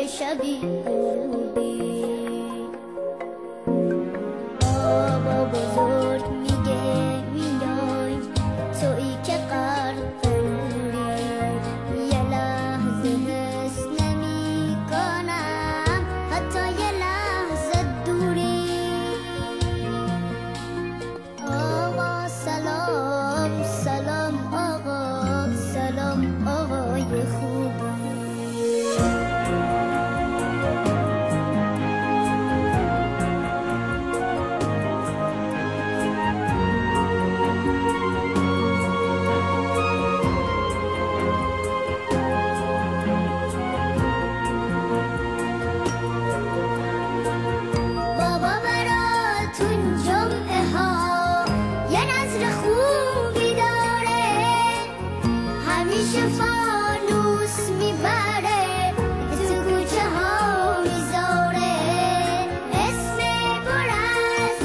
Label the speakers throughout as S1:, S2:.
S1: شبی غروبی بابا بزرگ میگه میای تویی که غرق نوری یه لحظه حس نمی کنم حتی یه لحظه دوری آقا سلام سلام آقا سلام آقای خوبی همیشه فانوس میبره تو کوچه ها میذاره اسم پر از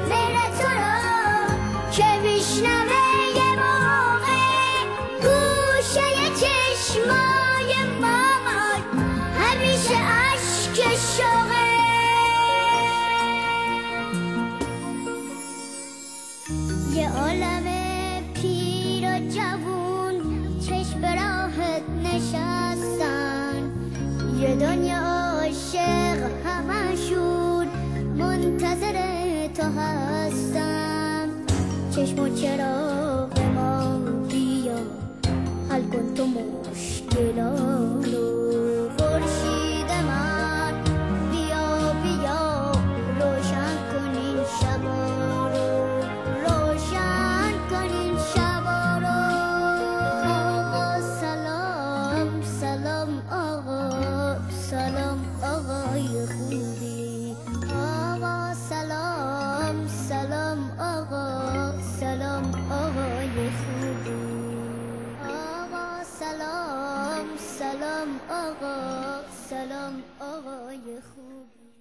S1: مهر تو رو که میشنوه یه موقع گوشه چشمای مامان همیشه عشق شوقه یه عالم پیر و جوون چشم به راهت نشستن یه دنیا عاشق همشون منتظر تو هستن چشم و چراغ ما بیا حل کن تو مشکلاتو خورشید من بیا بیا روشن کن این شبا رو روشن کن این شبا رو آقا سلام سلام آقا سلام آقای خوبی آقا سلام سلام آقا سلام آقای خوبی آقا سلام سلام آقا سلام آقای خوبی